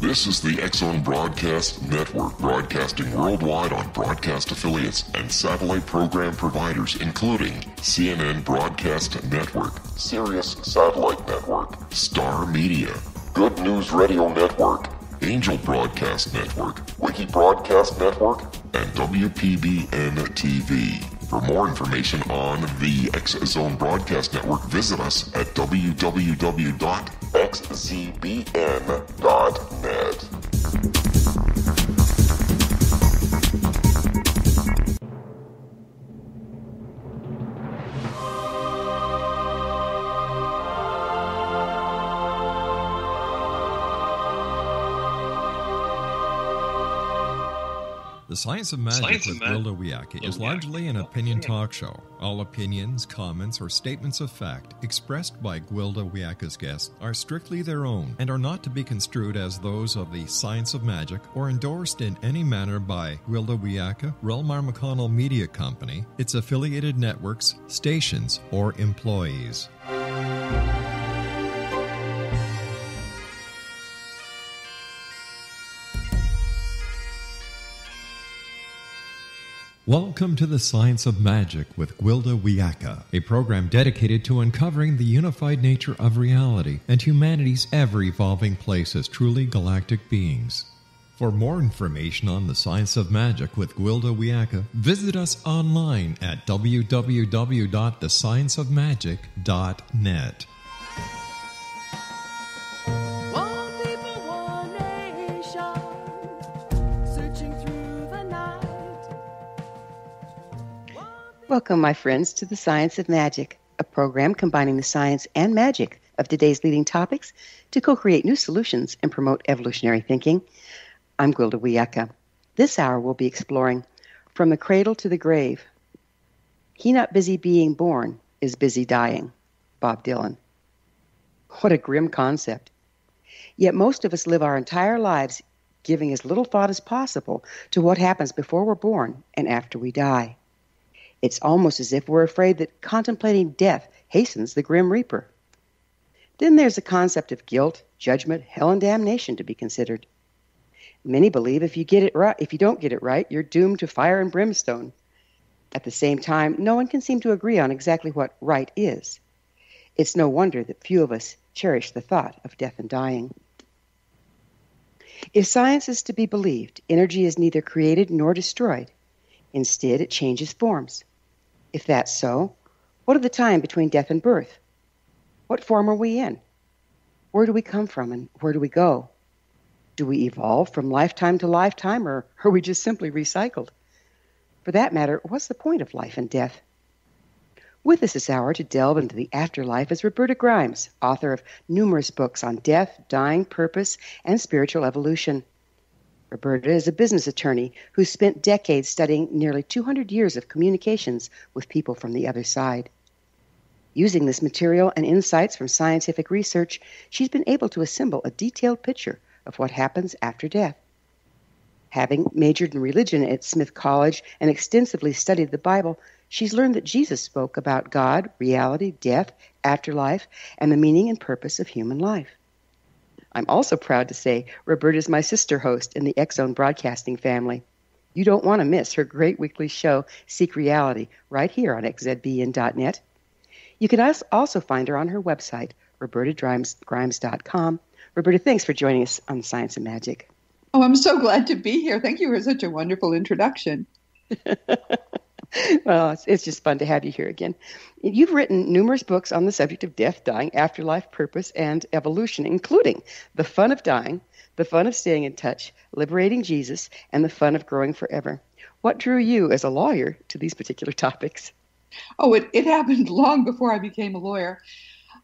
This is the TSOM Broadcast Network, broadcasting worldwide on broadcast affiliates and satellite program providers, including CNN Broadcast Network, Sirius Satellite Network, Star Media, Good News Radio Network, Angel Broadcast Network, Wiki Broadcast Network, and WPBN TV. For more information on the TSOM Broadcast Network, visit us at www.xzbn.net. The Science of Magic with Gwilda Wiyaka is largely an opinion talk show. All opinions, comments, or statements of fact expressed by Gwilda Wiyaka's guests are strictly their own and are not to be construed as those of the Science of Magic or endorsed in any manner by Gwilda Wiyaka, rel-mar McConnell Media Company, its affiliated networks, stations, or employees. Welcome to the Science of Magic with Gwilda Wiyaka, a program dedicated to uncovering the unified nature of reality and humanity's ever-evolving place as truly galactic beings. For more information on the Science of Magic with Gwilda Wiyaka, visit us online at www.thescienceofmagic.net. Welcome, my friends, to the Science of Magic, a program combining the science and magic of today's leading topics to co-create new solutions and promote evolutionary thinking. I'm Gwilda Wiyaka. This hour we'll be exploring From the Cradle to the Grave. He not busy being born is busy dying. Bob Dylan. What a grim concept. Yet most of us live our entire lives giving as little thought as possible to what happens before we're born and after we die. It's almost as if we're afraid that contemplating death hastens the Grim Reaper. Then there's the concept of guilt, judgment, hell, and damnation to be considered. Many believe if you don't get it right, you're doomed to fire and brimstone. At the same time, no one can seem to agree on exactly what right is. It's no wonder that few of us cherish the thought of death and dying. If science is to be believed, energy is neither created nor destroyed. Instead, it changes forms. If that's so, what of the time between death and birth? What form are we in? Where do we come from and where do we go? Do we evolve from lifetime to lifetime, or are we just simply recycled? For that matter, what's the point of life and death? With us this hour to delve into the afterlife is Roberta Grimes, author of numerous books on death, dying, purpose, and spiritual evolution. Roberta is a business attorney who spent decades studying nearly 200 years of communications with people from the other side. Using this material and insights from scientific research, she's been able to assemble a detailed picture of what happens after death. Having majored in religion at Smith College and extensively studied the Bible, she's learned that Jesus spoke about God, reality, death, afterlife, and the meaning and purpose of human life. I'm also proud to say Roberta is my sister host in the TSOM Broadcasting family. You don't want to miss her great weekly show, Seek Reality, right here on xzbn.net. You can also find her on her website, robertagrimes.com. Roberta, thanks for joining us on Science and Magic. Oh, I'm so glad to be here. Thank you for such a wonderful introduction. Well, it's just fun to have you here again. You've written numerous books on the subject of death, dying, afterlife, purpose, and evolution, including The Fun of Dying, The Fun of Staying in Touch, Liberating Jesus, and The Fun of Growing Forever. What drew you as a lawyer to these particular topics? Oh, it happened long before I became a lawyer.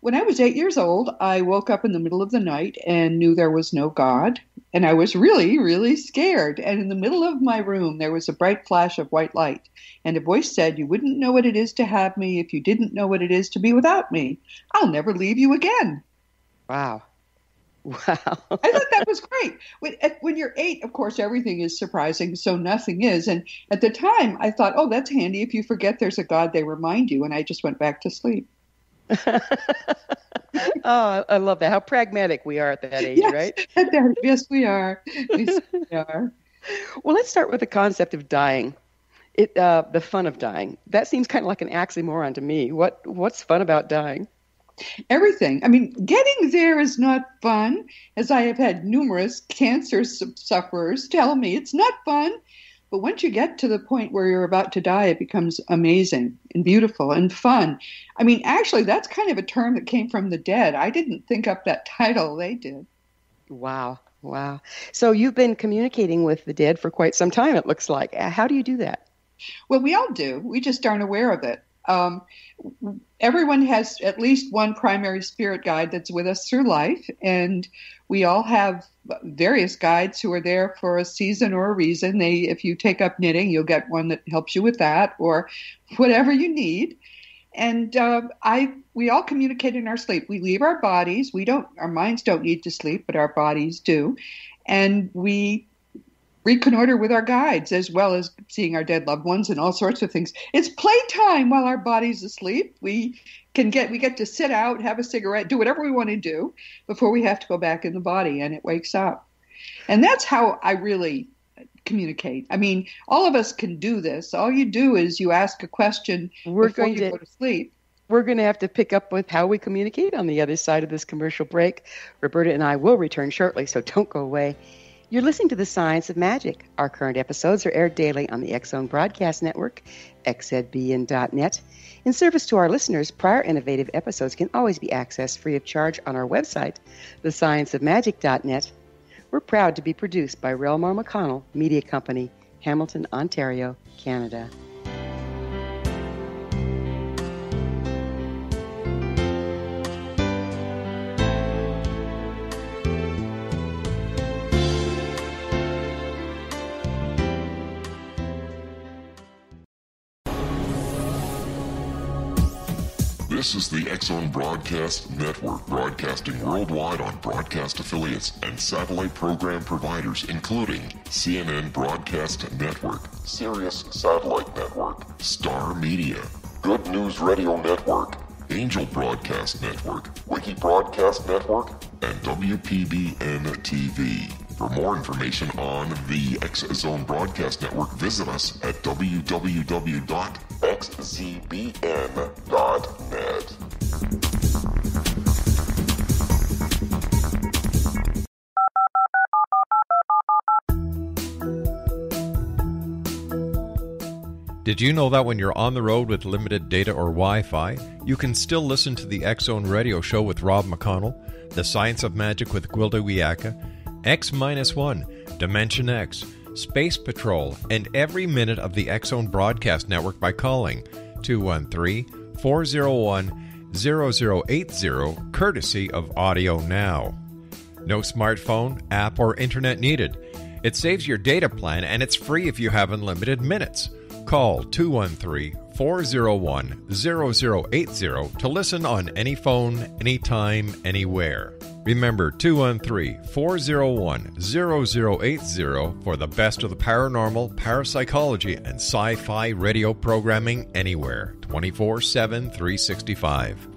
When I was 8 years old, I woke up in the middle of the night and knew there was no God. And I was really, really scared. And in the middle of my room, there was a bright flash of white light. And a voice said, "You wouldn't know what it is to have me if you didn't know what it is to be without me. I'll never leave you again." Wow. Wow. I thought that was great. When you're 8, of course, everything is surprising, so nothing is. And at the time, I thought, oh, that's handy. If you forget there's a God, they remind you. And I just went back to sleep. Oh, I love that. How pragmatic we are at that age, Yes, right? yes, we are. Yes, we are. Well, let's start with the concept of dying. The fun of dying. That seems kind of like an oxymoron to me. What's fun about dying? Everything. I mean, getting there is not fun, as I have had numerous cancer sufferers tell me it's not fun. But once you get to the point where you're about to die, it becomes amazing and beautiful and fun. I mean, actually, that's kind of a term that came from the dead. I didn't think up that title. They did. Wow. Wow. So you've been communicating with the dead for quite some time, it looks like. How do you do that? Well, we all do. We just aren't aware of it. Everyone has at least one primary spirit guide that's with us through life, and we all have various guides who are there for a season or a reason. If you take up knitting, you'll get one that helps you with that, or whatever you need. And we all communicate in our sleep. We leave our bodies. Our minds don't need to sleep, but our bodies do, and we reconnoiter with our guides, as well as seeing our dead loved ones and all sorts of things. It's playtime while our body's asleep. We get to sit out, have a cigarette, do whatever we want to do before we have to go back in the body, and it wakes up. And that's how I really communicate. I mean, all of us can do this. All you do is you ask a question before you go to sleep. We're going to have to pick up with how we communicate on the other side of this commercial break. Roberta and I will return shortly, so don't go away. You're listening to The Science of Magic. Our current episodes are aired daily on the X-Zone Broadcast Network, xzbn.net. In service to our listeners, prior innovative episodes can always be accessed free of charge on our website, thescienceofmagic.net. We're proud to be produced by rel-mar McConnell Media Company, Hamilton, Ontario, Canada. This is the X-Zone Broadcast Network, broadcasting worldwide on broadcast affiliates and satellite program providers, including CNN Broadcast Network, Sirius Satellite Network, Star Media, Good News Radio Network, Angel Broadcast Network, Wiki Broadcast Network, and WPBN TV. For more information on the X-Zone Broadcast Network, visit us at www.xzbn.net. Did you know that when you're on the road with limited data or Wi-Fi, you can still listen to the X-Zone Radio Show with Rob McConnell, The Science of Magic with Gwilda Wiyaka, X-1, Dimension X, Space Patrol, and every minute of the X-Zone Broadcast Network by calling 213-401-0080, courtesy of Audio Now. No smartphone, app, or internet needed. It saves your data plan, and it's free if you have unlimited minutes. Call 213-401-0080 to listen on any phone, anytime, anywhere. Remember 213-401-0080 for the best of the paranormal, parapsychology, and sci-fi radio programming anywhere, 24/7, 365.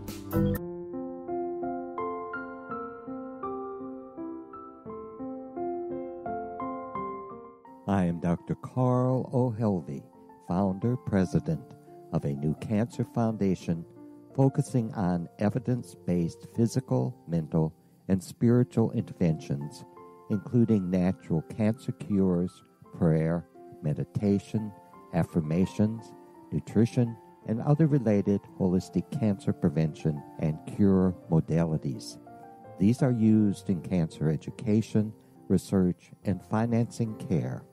I am Dr. Carl O'Helvey, founder, president of a new cancer foundation focusing on evidence-based physical, mental, and spiritual interventions, including natural cancer cures, prayer, meditation, affirmations, nutrition, and other related holistic cancer prevention and cure modalities. These are used in cancer education, research, and financing care.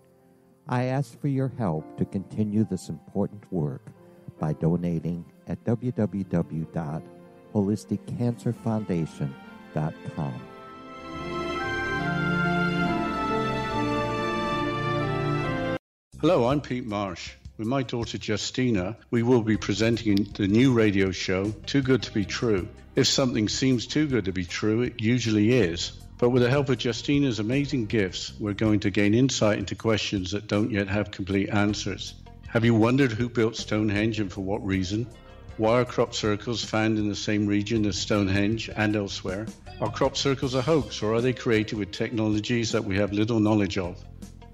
I ask for your help to continue this important work by donating at www.holisticcancerfoundation.com. Hello, I'm Pete Marsh. With my daughter Justina, we will be presenting the new radio show, Too Good to Be True. If something seems too good to be true, it usually is. But with the help of Justina's amazing gifts, we're going to gain insight into questions that don't yet have complete answers. Have you wondered who built Stonehenge and for what reason? Why are crop circles found in the same region as Stonehenge and elsewhere? Are crop circles a hoax, or are they created with technologies that we have little knowledge of?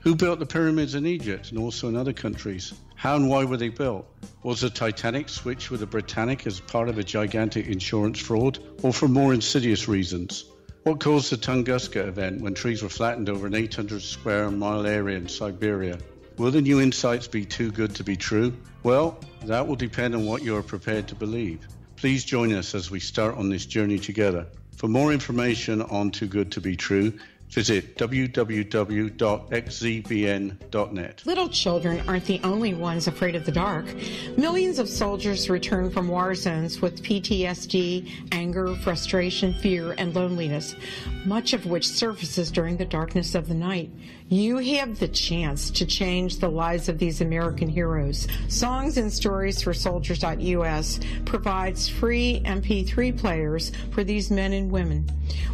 Who built the pyramids in Egypt and also in other countries? How and why were they built? Was the Titanic switched with the Britannic as part of a gigantic insurance fraud, or for more insidious reasons? What caused the Tunguska event when trees were flattened over an 800 square mile area in Siberia? Will the new insights be too good to be true? Well, that will depend on what you are prepared to believe. Please join us as we start on this journey together. For more information on Too Good to Be True, visit www.xzbn.net. Little children aren't the only ones afraid of the dark. Millions of soldiers return from war zones with PTSD, anger, frustration, fear, and loneliness, much of which surfaces during the darkness of the night. You have the chance to change the lives of these American heroes. Songs and Stories for Soldiers.us provides free MP3 players for these men and women.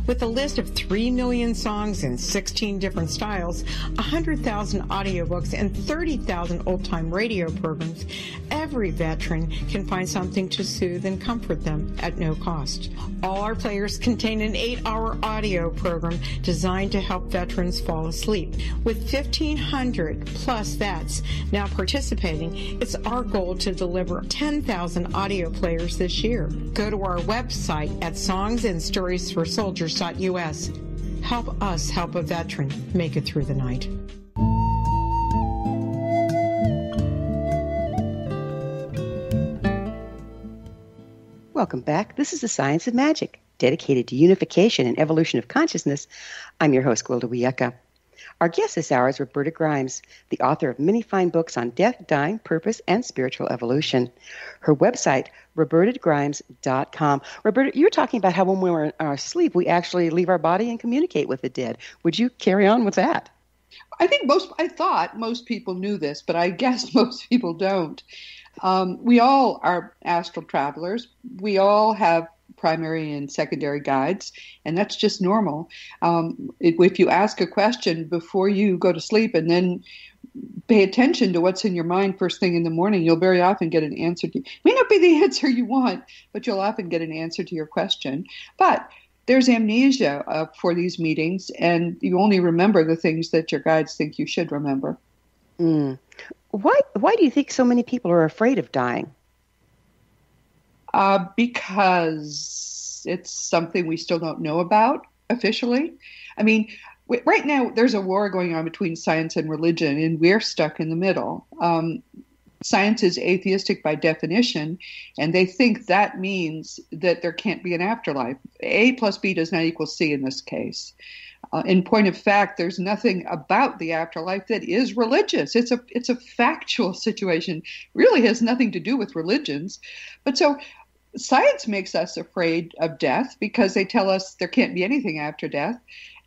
With a list of 3 million songs in 16 different styles, 100,000 audiobooks, and 30,000 old-time radio programs, every veteran can find something to soothe and comfort them at no cost. All our players contain an 8-hour audio program designed to help veterans fall asleep. With 1,500 plus vets now participating, it's our goal to deliver 10,000 audio players this year. Go to our website at songsandstoriesforsoldiers.us. Help us help a veteran make it through the night. Welcome back. This is The Science of Magic, dedicated to unification and evolution of consciousness. I'm your host, Gwilda Wiyaka. Our guest this hour is Roberta Grimes, the author of many fine books on death, dying, purpose, and spiritual evolution. Her website, robertagrimes.com. Roberta, you were talking about how when we're in our sleep, we actually leave our body and communicate with the dead. Would you carry on with that? I thought most people knew this, but I guess most people don't. We all are astral travelers. We all have primary and secondary guides, and that's just normal. If you ask a question before you go to sleep and then pay attention to what's in your mind first thing in the morning, you'll very often get an answer to, may not be the answer you want, but you'll often get an answer to your question. But there's amnesia for these meetings, and you only remember the things that your guides think you should remember. Why do you think so many people are afraid of dying? Because it's something we still don't know about officially. I mean, right now there's a war going on between science and religion, and we're stuck in the middle. Science is atheistic by definition, and they think that means that there can't be an afterlife. A plus B does not equal C in this case. In point of fact, there's nothing about the afterlife that is religious. It's a factual situation. Really has nothing to do with religions. But so science makes us afraid of death because they tell us there can't be anything after death.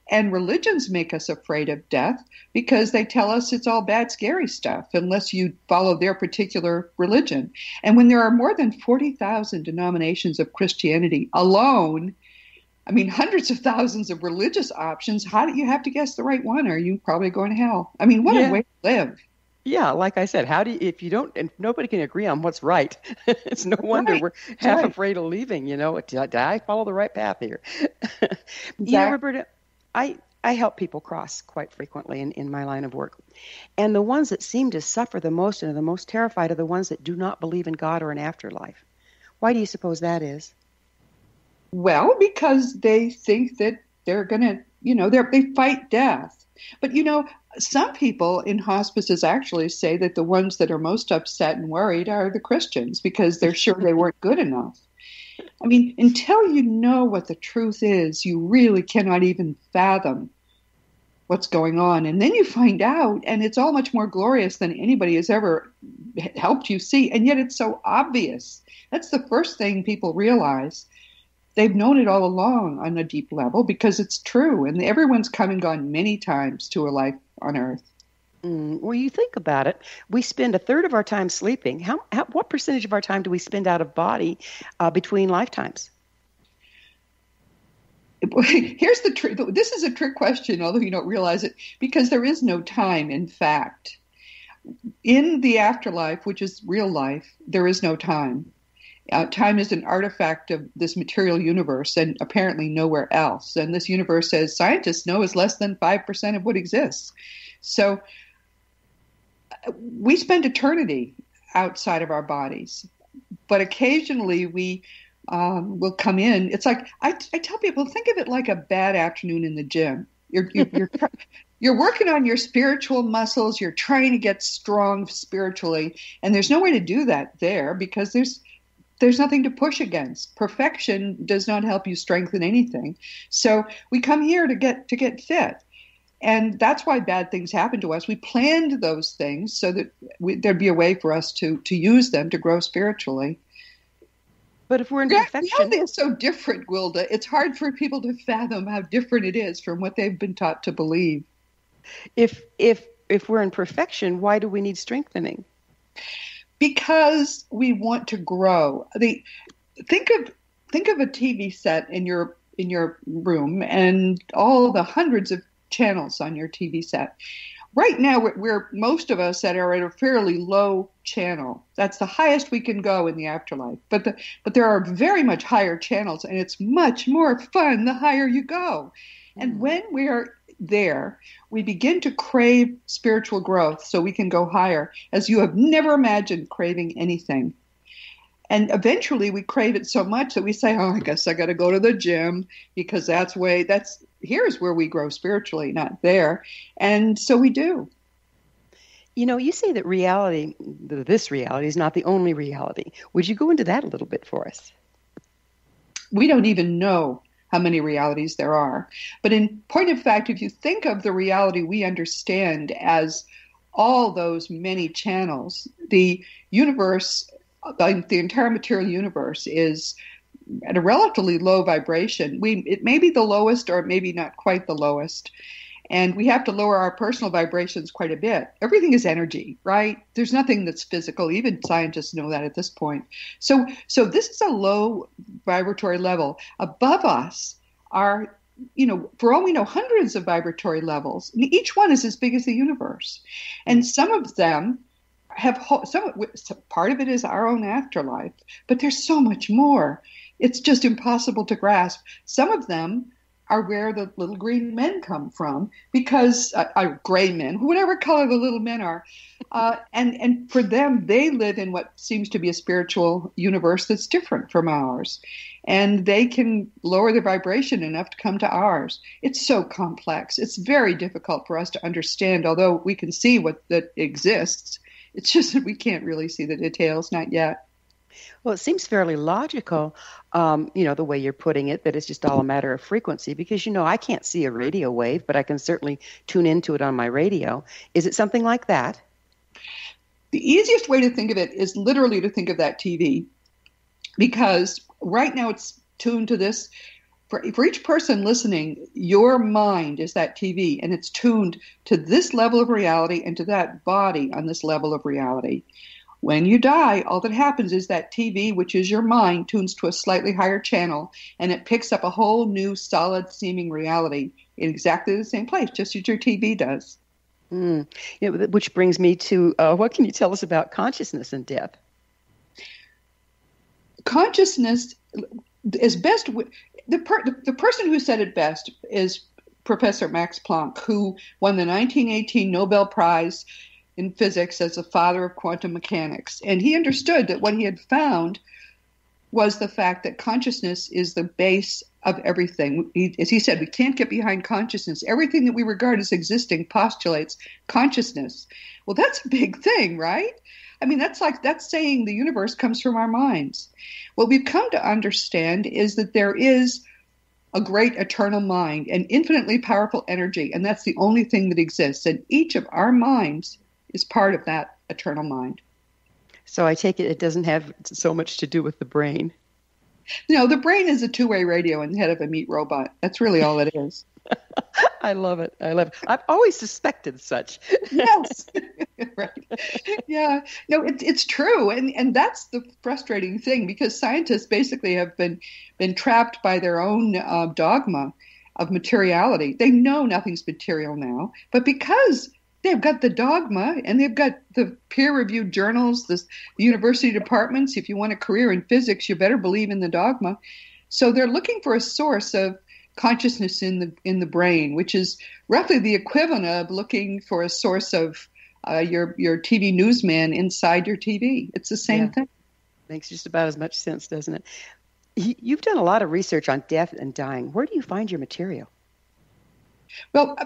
And religions make us afraid of death because they tell us it's all bad, scary stuff unless you follow their particular religion. And when there are more than 40,000 denominations of Christianity alone, I mean, hundreds of thousands of religious options, how do you have to guess the right one? Or are you probably going to hell? I mean, what a way to live. Yeah, like I said, if nobody can agree on what's right, it's no wonder we're half afraid of leaving, Did I follow the right path here? Exactly. Yeah, Roberta, I help people cross quite frequently in my line of work. And the ones that seem to suffer the most and are the most terrified are the ones that do not believe in God or an afterlife. Why do you suppose that is? Well, because they think that they're going to, they fight death. But, some people in hospices actually say that the ones that are most upset and worried are the Christians because they're sure they weren't good enough. I mean, until you know what the truth is, you really cannot even fathom what's going on. And then you find out, and it's all much more glorious than anybody has ever helped you see. And yet it's so obvious. That's the first thing people realize. They've known it all along on a deep level because it's true. And everyone's come and gone many times to a life on Earth. Well, you think about it. We spend a third of our time sleeping. What percentage of our time do we spend out of body between lifetimes? Here's the trick. This is a trick question, although you don't realize it, because there is no time, in fact. In the afterlife, which is real life, there is no time. Time is an artifact of this material universe and apparently nowhere else. And this universe, as scientists know, is less than 5% of what exists. So we spend eternity outside of our bodies, but occasionally we will come in. It's like I tell people, think of it like a bad afternoon in the gym. You're working on your spiritual muscles. You're trying to get strong spiritually, and there's no way to do that there because there's nothing to push against. Perfection does not help you strengthen anything. So we come here to get fit. And that's why bad things happen to us. We planned those things so that there'd be a way for us to use them to grow spiritually. But if we're in perfection... Reality is so different, Gwilda. It's hard for people to fathom how different it is from what they've been taught to believe. If we're in perfection, why do we need strengthening? Because we want to grow. Think of a TV set in your room and all the hundreds of channels on your TV set. Right now, we're most of us that are at a fairly low channel. That's the highest we can go in the afterlife. But there are very much higher channels, and it's much more fun the higher you go. And when we are there, we begin to crave spiritual growth so we can go higher, as you have never imagined craving anything. And eventually we crave it so much that we say, oh, I guess I got to go to the gym because here's where we grow spiritually, not there. And so we do. You know, you say that this reality is not the only reality. Would you go into that a little bit for us? We don't even know how many realities there are. But in point of fact, if you think of the reality we understand as all those many channels, the universe, the entire material universe is at a relatively low vibration. It may be the lowest or maybe not quite the lowest. And we have to lower our personal vibrations quite a bit. Everything is energy, right? There's nothing that's physical. Even scientists know that at this point. So this is a low vibratory level. Above us are, for all we know, hundreds of vibratory levels. And each one is as big as the universe. And some of them part of it is our own afterlife, but there's so much more. It's just impossible to grasp. Some of them are where the little green men come from, because gray men, whatever color the little men are, and for them, they live in what seems to be a spiritual universe that's different from ours, and they can lower the vibration enough to come to ours. It's so complex. It's very difficult for us to understand, although we can see that exists. It's just that we can't really see the details, not yet. Well, it seems fairly logical, the way you're putting it, that it's just all a matter of frequency, because, I can't see a radio wave, but I can certainly tune into it on my radio. Is it something like that? The easiest way to think of it is literally to think of that TV, because right now it's tuned to this. For each person listening, your mind is that TV, and it's tuned to this level of reality and to that body on this level of reality. When you die, all that happens is that TV, which is your mind, tunes to a slightly higher channel, and it picks up a whole new solid-seeming reality in exactly the same place, just as your TV does. Which brings me to, what can you tell us about consciousness and death? Consciousness is best... The person who said it best is Professor Max Planck, who won the 1918 Nobel Prize in physics as the father of quantum mechanics. And he understood that what he had found was the fact that consciousness is the base of everything. As he said, we can't get behind consciousness. Everything that we regard as existing postulates consciousness. Well, that's a big thing, right? I mean, that's saying the universe comes from our minds. What we've come to understand is that there is a great eternal mind, an infinitely powerful energy, and that's the only thing that exists. And each of our minds is part of that eternal mind. So I take it doesn't have so much to do with the brain. No, the brain is a two-way radio in the head of a meat robot. That's really all it is. I love it. I've always suspected such. Yes. Right. Yeah. No, it's true. And that's the frustrating thing, because scientists basically have been trapped by their own dogma of materiality. They know nothing's material now, but because they've got the dogma, and they've got the peer-reviewed journals, the university departments. If you want a career in physics, you better believe in the dogma. So they're looking for a source of consciousness in the brain, which is roughly the equivalent of looking for a source of your TV newsman inside your TV. It's the same thing. Makes just about as much sense, doesn't it? You've done a lot of research on death and dying. Where do you find your material? Well,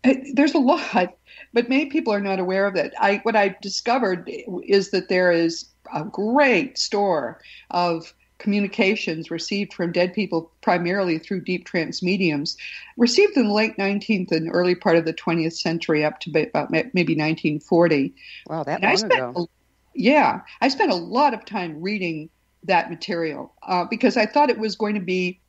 there's a lot, but many people are not aware of it. What I discovered is that there is a great store of communications received from dead people, primarily through deep trance mediums, received in the late 19th and early part of the 20th century up to about maybe 1940. Wow, that long ago. I spent a lot of time reading that material because I thought it was going to be,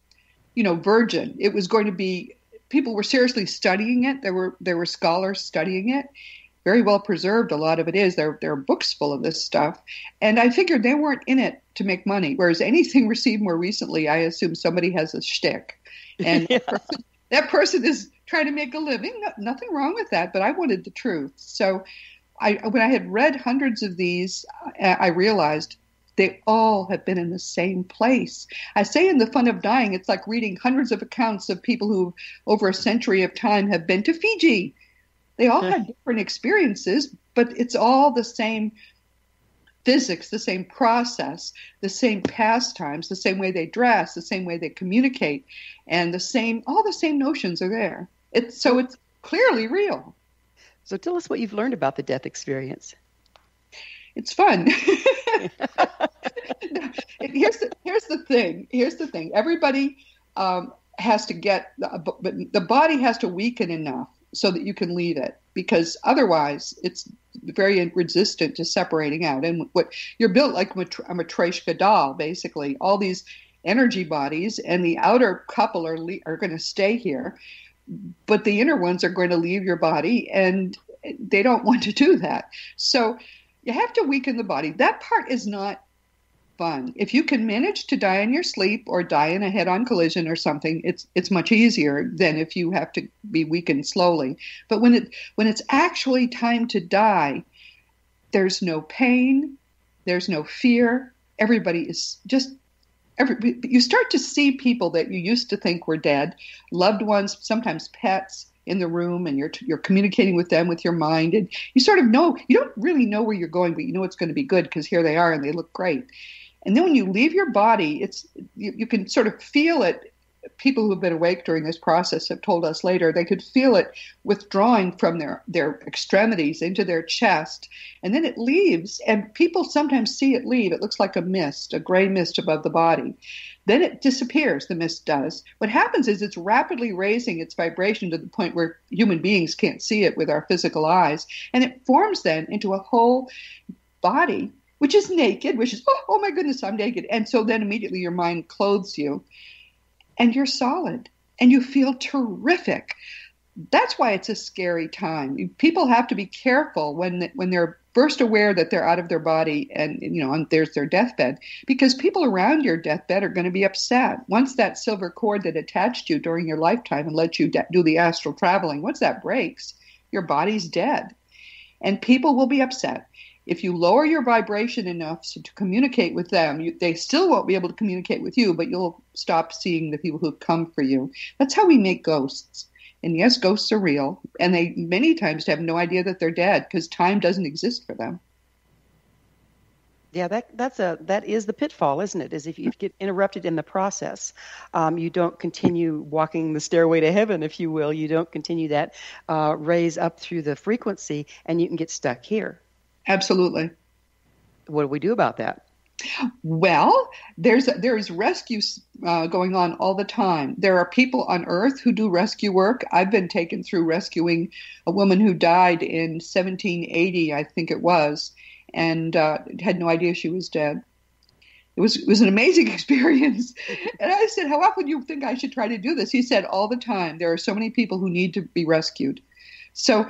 virgin. It was going to be, people were seriously studying it. There were scholars studying it. Very well preserved, a lot of it is. There are books full of this stuff. And I figured they weren't in it to make money, whereas anything received more recently, I assume somebody has a shtick. And that person is trying to make a living. Nothing wrong with that, but I wanted the truth. So when I had read hundreds of these, I realized they all have been in the same place. I say in The Fun of Dying, it's like reading hundreds of accounts of people who, over a century of time, have been to Fiji. They all had different experiences, but it's all the same physics, the same process, the same pastimes, the same way they dress, the same way they communicate, and all the same notions are there. It's clearly real. So tell us what you've learned about the death experience. It's fun. Here's the thing. Everybody has to get, the body has to weaken enough so that you can leave it, because otherwise it's very resistant to separating out. And what you're built like a Matryoshka doll, basically. All these energy bodies, and the outer couple are going to stay here, but the inner ones are going to leave your body, and they don't want to do that. So you have to weaken the body. That part is not fun. If you can manage to die in your sleep or die in a head-on collision or something, it's much easier than if you have to be weakened slowly. But when it's actually time to die, there's no pain, there's no fear. Everybody is you start to see people that you used to think were dead, loved ones, sometimes pets, in the room, and you're communicating with them with your mind, and you sort of know, you don't really know where you're going, but you know it's going to be good because here they are and they look great. And then when you leave your body, you can sort of feel it. People who've been awake during this process have told us later they could feel it withdrawing from their extremities into their chest, and then it leaves, and people sometimes see it leave. It looks like a mist, a gray mist above the body. Then it disappears, the mist does. What happens is it's rapidly raising its vibration to the point where human beings can't see it with our physical eyes, and it forms then into a whole body, which is naked, which is, oh my goodness, I'm naked. And so then immediately your mind clothes you, and you're solid, and you feel terrific. That's why it's a scary time. People have to be careful when they're first aware that they're out of their body and there's their deathbed, because people around your deathbed are going to be upset. Once that silver cord that attached you during your lifetime and let you do the astral traveling, once that breaks, your body's dead. And people will be upset. If you lower your vibration enough to communicate with them, they still won't be able to communicate with you, but you'll stop seeing the people who've come for you. That's how we make ghosts. And yes, ghosts are real, and they many times have no idea that they're dead because time doesn't exist for them. Yeah, that is the pitfall, isn't it? Is if you get interrupted in the process, you don't continue walking the stairway to heaven, if you will. You don't continue that raise up through the frequency, and you can get stuck here. Absolutely. What do we do about that? Well, there's rescues going on all the time. There are people on Earth who do rescue work. I've been taken through rescuing a woman who died in 1780, I think it was, and had no idea she was dead. It was an amazing experience. And I said, how often do you think I should try to do this? He said, all the time. There are so many people who need to be rescued. So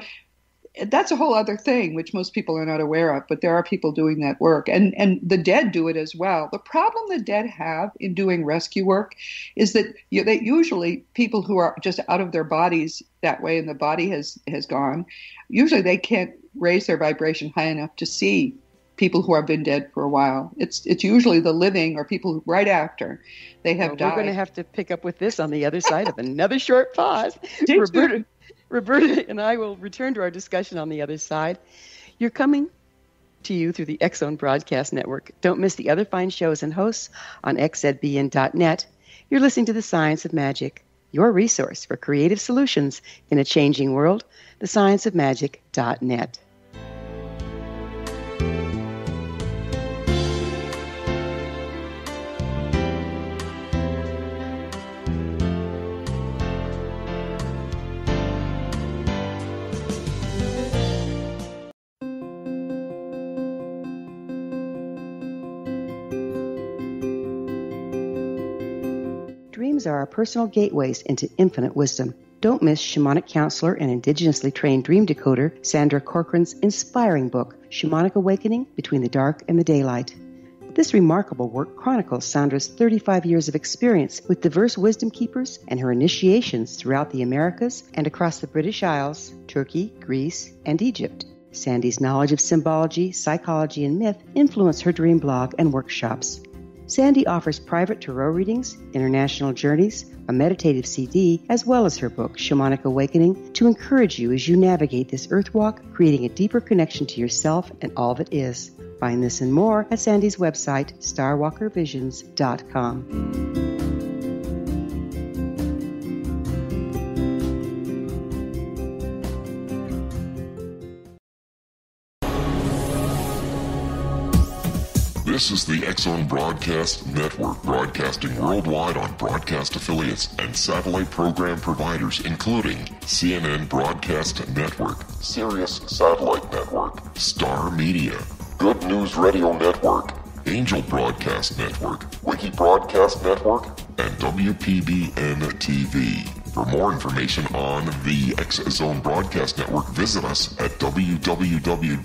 that's a whole other thing, which most people are not aware of, but there are people doing that work. And the dead do it as well. The problem the dead have in doing rescue work is that that usually people who are just out of their bodies that way and the body has gone, usually they can't raise their vibration high enough to see people who have been dead for a while. It's usually the living or people who, right after they have died. We're going to have to pick up with this on the other side of another short pause. Roberta and I will return to our discussion on the other side. You're coming to you through the X-Zone Broadcast Network. Don't miss the other fine shows and hosts on xzbn.net. You're listening to The Science of Magic, your resource for creative solutions in a changing world, thescienceofmagic.net. Dreams are our personal gateways into infinite wisdom. Don't miss shamanic counselor and indigenously trained dream decoder Sandra Corcoran's inspiring book, Shamanic Awakening Between the Dark and the Daylight. This remarkable work chronicles Sandra's 35 years of experience with diverse wisdom keepers and her initiations throughout the Americas and across the British Isles, Turkey, Greece, and Egypt. Sandy's knowledge of symbology, psychology, and myth influence her dream blog and workshops. Sandy offers private tarot readings, international journeys, a meditative CD, as well as her book, Shamanic Awakening, to encourage you as you navigate this earth walk, creating a deeper connection to yourself and all that is. Find this and more at Sandy's website, starwalkervisions.com. This is the X-Zone Broadcast Network, broadcasting worldwide on broadcast affiliates and satellite program providers, including CNN Broadcast Network, Sirius Satellite Network, Star Media, Good News Radio Network, Angel Broadcast Network, Wiki Broadcast Network, and WPBN TV. For more information on the X-Zone Broadcast Network, visit us at www.xzbn.net.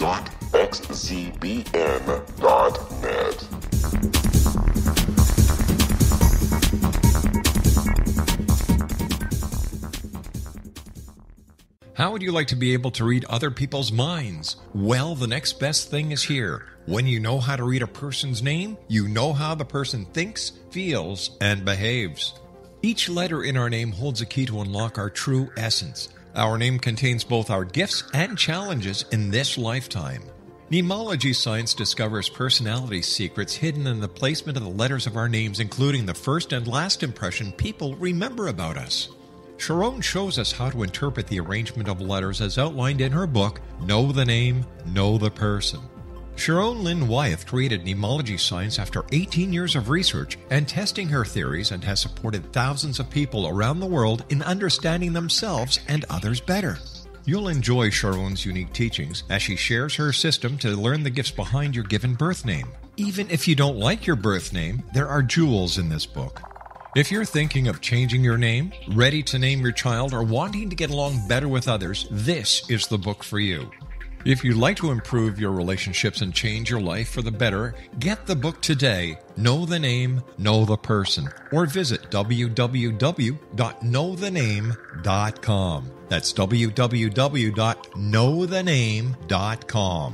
How would you like to be able to read other people's minds? Well, the next best thing is here. When you know how to read a person's name, you know how the person thinks, feels, and behaves. Each letter in our name holds a key to unlock our true essence. Our name contains both our gifts and challenges in this lifetime. Mnemology science discovers personality secrets hidden in the placement of the letters of our names, including the first and last impression people remember about us. Sharon shows us how to interpret the arrangement of letters as outlined in her book, Know the Name, Know the Person. Sharon Lynn Wyeth created mnemology science after 18 years of research and testing her theories, and has supported thousands of people around the world in understanding themselves and others better. You'll enjoy Sharon's unique teachings as she shares her system to learn the gifts behind your given birth name. Even if you don't like your birth name, there are jewels in this book. If you're thinking of changing your name, ready to name your child, or wanting to get along better with others, this is the book for you. If you'd like to improve your relationships and change your life for the better, get the book today, Know the Name, Know the Person, or visit www.knowthename.com. That's www.knowthename.com.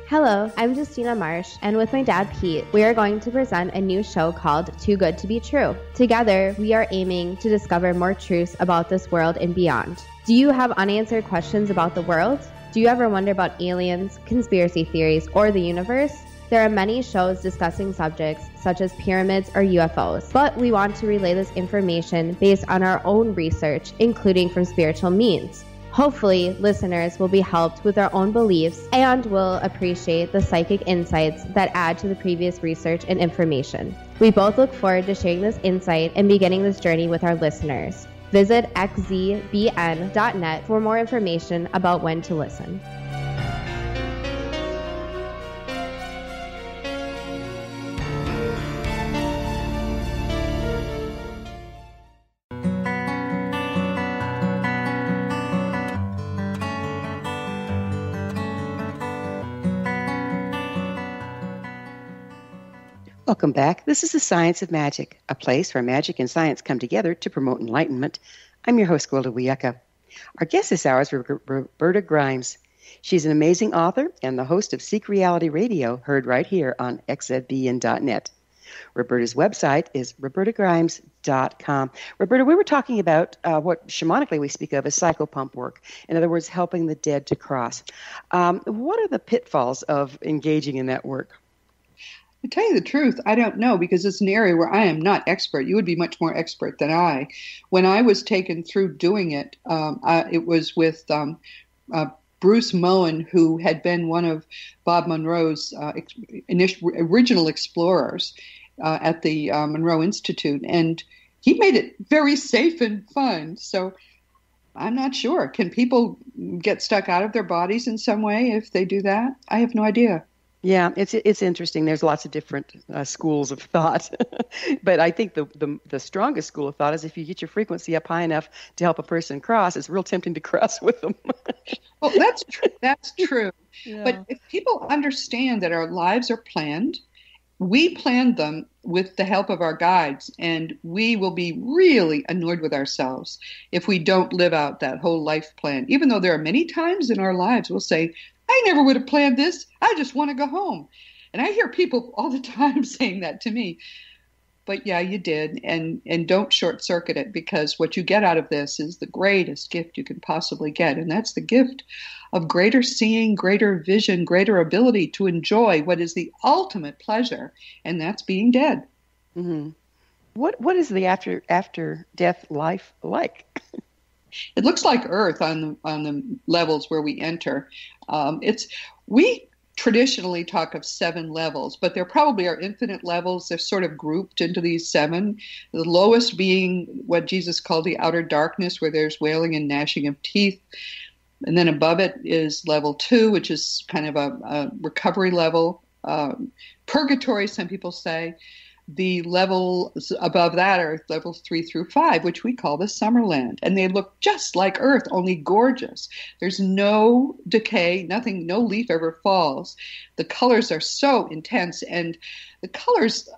Hello, I'm Justina Marsh, and with my dad Pete, we are going to present a new show called Too Good to Be True. Together, we are aiming to discover more truths about this world and beyond. Do you have unanswered questions about the world? Do you ever wonder about aliens, conspiracy theories, or the universe? There are many shows discussing subjects such as pyramids or UFOs, but we want to relay this information based on our own research, including from spiritual means. Hopefully, listeners will be helped with their own beliefs and will appreciate the psychic insights that add to the previous research and information. We both look forward to sharing this insight and beginning this journey with our listeners. Visit xzbn.net for more information about when to listen. Welcome back. This is The Science of Magic, a place where magic and science come together to promote enlightenment. I'm your host, Gwilda Wiyaka. Our guest this hour is Roberta Grimes. She's an amazing author and the host of Seek Reality Radio, heard right here on xzbn.net. Roberta's website is robertagrimes.com. Roberta, we were talking about what shamanically we speak of as psychopump work. In other words, helping the dead to cross. What are the pitfalls of engaging in that work? To tell you the truth, I don't know, because it's an area where I am not expert. You would be much more expert than I. When I was taken through doing it, it was with Bruce Moen, who had been one of Bob Monroe's original explorers at the Monroe Institute. And he made it very safe and fun. So I'm not sure. Can people get stuck out of their bodies in some way if they do that? I have no idea. Yeah, it's interesting. There's lots of different schools of thought, but I think the strongest school of thought is if you get your frequency up high enough to help a person cross, it's real tempting to cross with them. Well, that's true. That's true. Yeah. But if people understand that our lives are planned, we planned them with the help of our guides, and we will be really annoyed with ourselves if we don't live out that whole life plan. Even though there are many times in our lives we'll say, I never would have planned this. I just want to go home. And I hear people all the time saying that to me. But yeah, you did. And don't short circuit it, because what you get out of this is the greatest gift you can possibly get. And that's the gift of greater seeing, greater vision, greater ability to enjoy what is the ultimate pleasure. And that's being dead. Mm-hmm. What is the after death life like? It looks like Earth on the levels where we enter. We traditionally talk of 7 levels, but there probably are infinite levels. They're sort of grouped into these 7. The lowest being what Jesus called the outer darkness, where there's wailing and gnashing of teeth. And then above it is level 2, which is kind of a recovery level. Purgatory, some people say. The levels above that are levels 3 through 5, which we call the Summerland. And they look just like Earth, only gorgeous. There's no decay, nothing, no leaf ever falls. The colors are so intense, and the colors,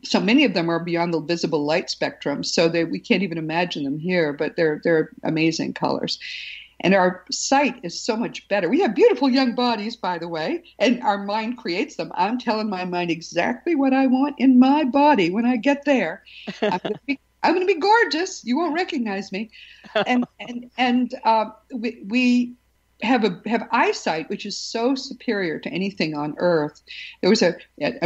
so many of them are beyond the visible light spectrum, so we can't even imagine them here, but they're amazing colors. And our sight is so much better. We have beautiful young bodies, by the way, and our mind creates them. I'm telling my mind exactly what I want in my body when I get there. I'm going to be gorgeous. You won't recognize me. And we have eyesight, which is so superior to anything on Earth. There was a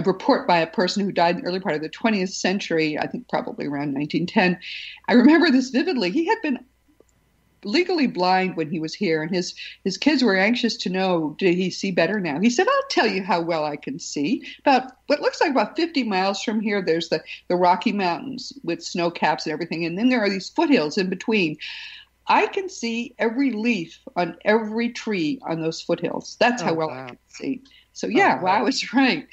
report by a person who died in the early part of the 20th century, I think probably around 1910. I remember this vividly. He had been legally blind when he was here, and his kids were anxious to know, did he see better now? He said, I'll tell you how well I can see. About what looks like about 50 miles from here, there's the Rocky Mountains with snow caps and everything, and then there are these foothills in between. I can see every leaf on every tree on those foothills. That's how well I can see. So yeah, I was right.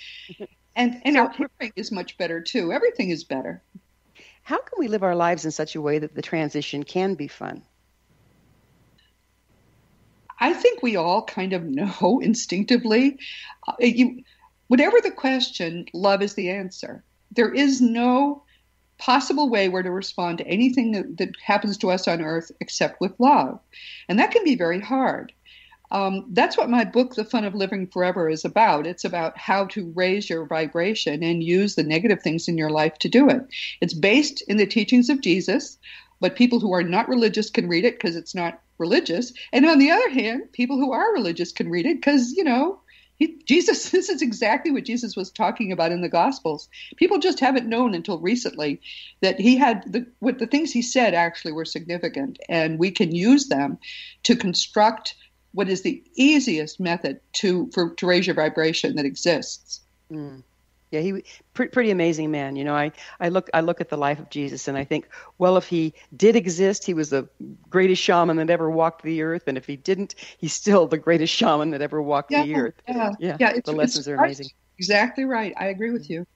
And our hearing is much better too. Everything is better. How can we live our lives in such a way that the transition can be fun? I think we all kind of know instinctively. Whatever the question, love is the answer. There is no possible way we're to respond to anything that happens to us on Earth except with love. And that can be very hard. That's what my book, The Fun of Living Forever, is about. It's about how to raise your vibration and use the negative things in your life to do it. It's based in the teachings of Jesus, but people who are not religious can read it because it's not religious. And on the other hand, people who are religious can read it because, Jesus, this is exactly what Jesus was talking about in the Gospels. People just haven't known until recently that he had the things he said actually were significant, and we can use them to construct what is the easiest method to raise your vibration that exists. Mm. Yeah, he pretty amazing man. I look at the life of Jesus and I think, well, if he did exist, he was the greatest shaman that ever walked the earth, and if he didn't, he's still the greatest shaman that ever walked the earth. Yeah, the lessons are amazing. Exactly right. I agree with you.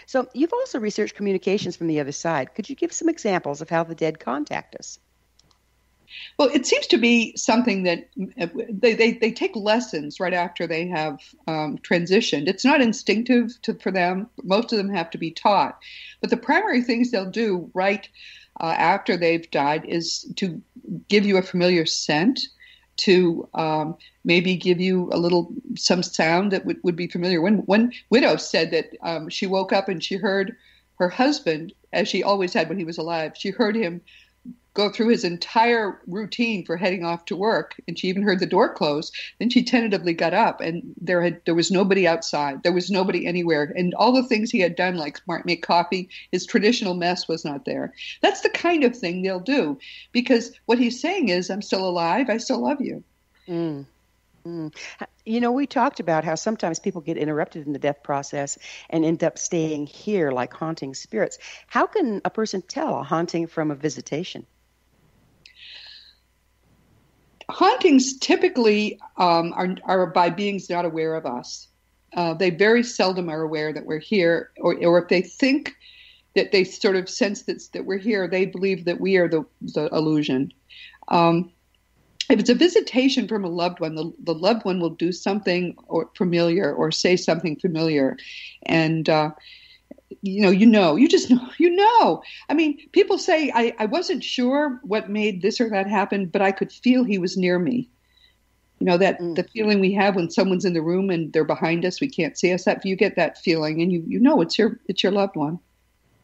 So you've also researched communications from the other side. Could you give some examples of how the dead contact us? Well, it seems to be something that they take lessons right after they have transitioned. It's not instinctive for them. Most of them have to be taught. But the primary things they'll do right after they've died is to give you a familiar scent, to maybe give you some sound that would be familiar. One widow said that she woke up and she heard her husband, as she always had when he was alive, she heard him go through his entire routine for heading off to work, and she even heard the door close. Then she tentatively got up, and there was nobody outside. There was nobody anywhere, and all the things he had done, like make coffee, his traditional mess was not there. That's the kind of thing they'll do, because what he's saying is, I'm still alive, I still love you. Mm. Mm. You know, we talked about how sometimes people get interrupted in the death process and end up staying here like haunting spirits. How can a person tell a haunting from a visitation? Hauntings typically are by beings not aware of us. They very seldom are aware that we're here, or if they think that they sort of sense that we're here, they believe that we are the illusion. If it's a visitation from a loved one, the loved one will do something familiar or say something familiar, and you just know. I mean, people say, I wasn't sure what made this or that happen, but I could feel he was near me. You know, the feeling we have when someone's in the room and they're behind us, we can't see us. That you get that feeling, and you know it's your loved one.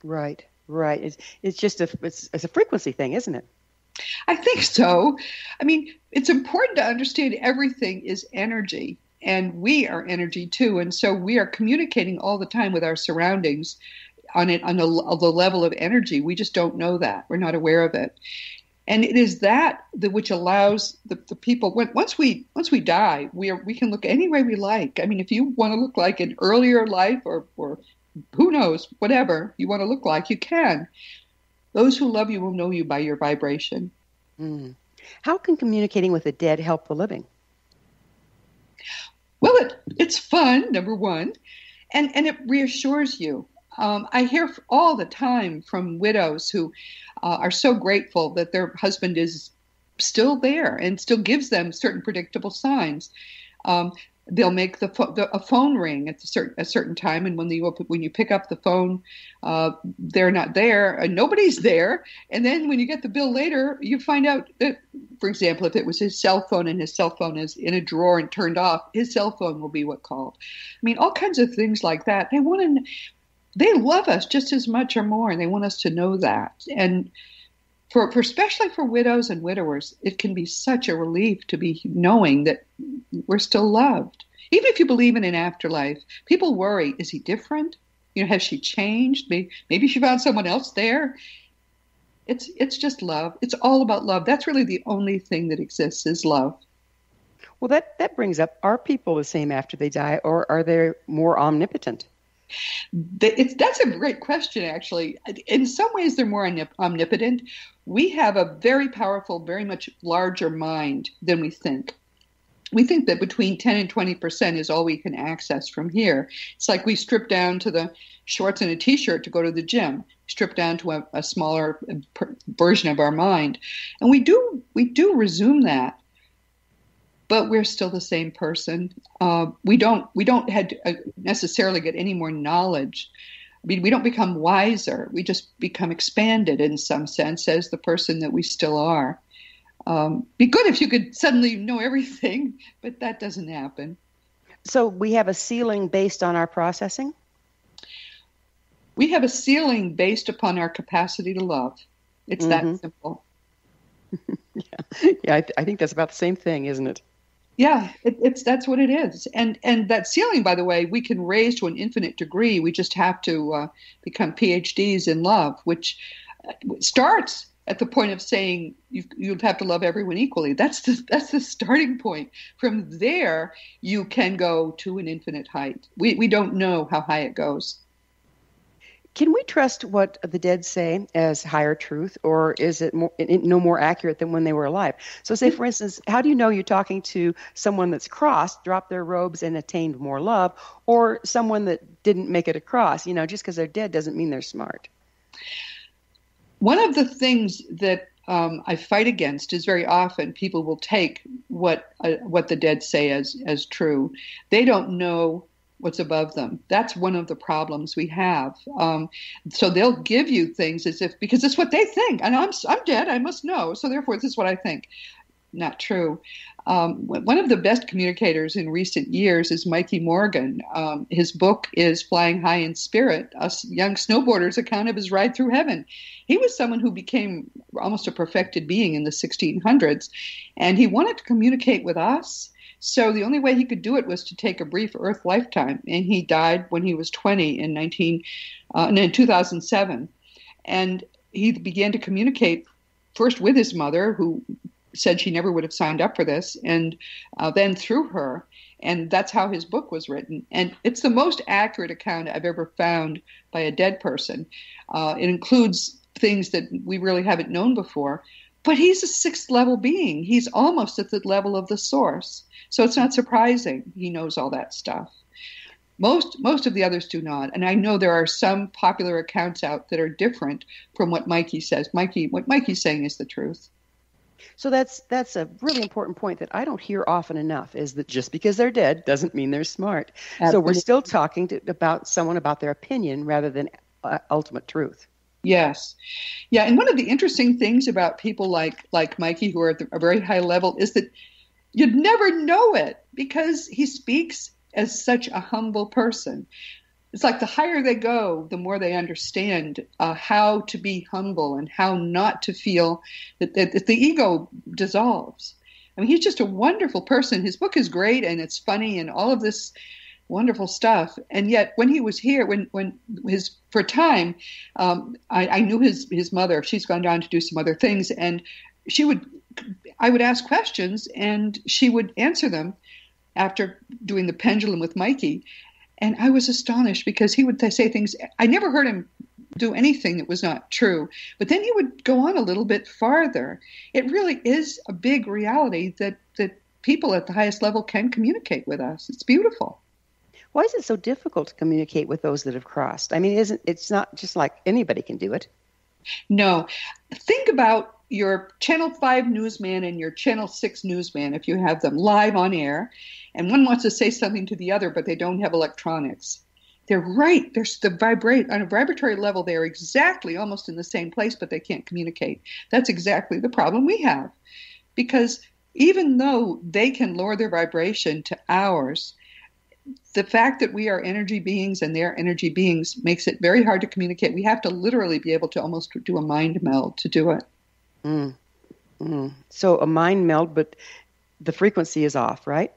Right. It's just it's a frequency thing, isn't it? I think so. I mean, it's important to understand everything is energy. And we are energy too, and so we are communicating all the time with our surroundings on the level of energy. We just don't know that. We're not aware of it, and it is that which allows the people. Once we die, we can look any way we like. I mean, if you want to look like an earlier life, or who knows, whatever you want to look like, you can. Those who love you will know you by your vibration. Mm. How can communicating with the dead help the living? Well, it's fun, number one, and it reassures you. I hear all the time from widows who are so grateful that their husband is still there and still gives them certain predictable signs. They'll make a phone ring at a certain time, and when you pick up the phone, they're not there, and nobody's there. And then when you get the bill later, you find out that, for example, if it was his cell phone and his cell phone is in a drawer and turned off, his cell phone will be what called. I mean, all kinds of things like that. They love us just as much or more, and they want us to know that. And for especially for widows and widowers, it can be such a relief to be knowing that we're still loved. Even if you believe in an afterlife, people worry, is he different? You know, has she changed? Maybe she found someone else there. It's just love. It's all about love. That's really the only thing that exists is love. Well, that brings up, are people the same after they die, or are they more omnipotent? That's a great question, actually. In some ways, they're more omnipotent. We have a very powerful, very much larger mind than we think. We think that between 10 and 20% is all we can access from here. It's like we strip down to the shorts and a T-shirt to go to the gym, strip down to a smaller version of our mind. And we do resume that. But we're still the same person. We don't necessarily get any more knowledge. I mean, we don't become wiser. We just become expanded in some sense as the person that we still are. Be good if you could suddenly know everything, but that doesn't happen. So we have a ceiling based on our processing? We have a ceiling based upon our capacity to love. It's that simple. Yeah, I think that's about the same thing, isn't it? Yeah, that's what it is. And that ceiling, by the way, we can raise to an infinite degree. We just have to become PhDs in love, which starts at the point of saying you'd have to love everyone equally. That's the starting point. From there, you can go to an infinite height. We don't know how high it goes. Can we trust what the dead say as higher truth, or is it no more accurate than when they were alive? So say, for instance, how do you know you're talking to someone that's crossed, dropped their robes, and attained more love, or someone that didn't make it across? You know, just because they're dead doesn't mean they're smart. One of the things that I fight against is very often people will take what the dead say as true. They don't know what's above them. That's one of the problems we have. So they'll give you things as if, because it's what they think, and I'm dead, I must know, so therefore this is what I think. Not true. One of the best communicators in recent years is Mikey Morgan. His book is Flying High in Spirit, a young snowboarder's account of his ride through heaven. He was someone who became almost a perfected being in the 1600s, and he wanted to communicate with us. So the only way he could do it was to take a brief Earth lifetime, and he died when he was 20 in 2007. And he began to communicate first with his mother, who said she never would have signed up for this, and then through her. And that's how his book was written. And it's the most accurate account I've ever found by a dead person. It includes things that we really haven't known before. But he's a sixth level being. He's almost at the level of the source. So it's not surprising he knows all that stuff. Most of the others do not. And I know there are some popular accounts out that are different from what Mikey says. What Mikey's saying is the truth. So that's a really important point that I don't hear often enough, is that just because they're dead doesn't mean they're smart. Absolutely. So we're still talking about someone about their opinion rather than ultimate truth. Yes. Yeah, and one of the interesting things about people like Mikey, who are at a very high level, is that you'd never know it because he speaks as such a humble person. It's like the higher they go, the more they understand how to be humble and how not to feel that the ego dissolves. I mean, he's just a wonderful person. His book is great and it's funny and all of this wonderful stuff. And yet when he was here, for a time, I knew his mother. She's gone down to do some other things, and I would ask questions and she would answer them after doing the pendulum with Mikey. And I was astonished because he would say things. I never heard him do anything that was not true. But then he would go on a little bit farther. It really is a big reality that people at the highest level can communicate with us. It's beautiful. Why is it so difficult to communicate with those that have crossed? I mean, it's not just like anybody can do it. No. Think about your Channel 5 newsman and your Channel 6 newsman, if you have them live on air, and one wants to say something to the other, but they don't have electronics. They're right. On a vibratory level, they're exactly almost in the same place, but they can't communicate. That's exactly the problem we have. Because even though they can lower their vibration to ours, the fact that we are energy beings and they're energy beings makes it very hard to communicate. We have to literally be able to almost do a mind meld to do it. So a mind meld, but the frequency is off, right?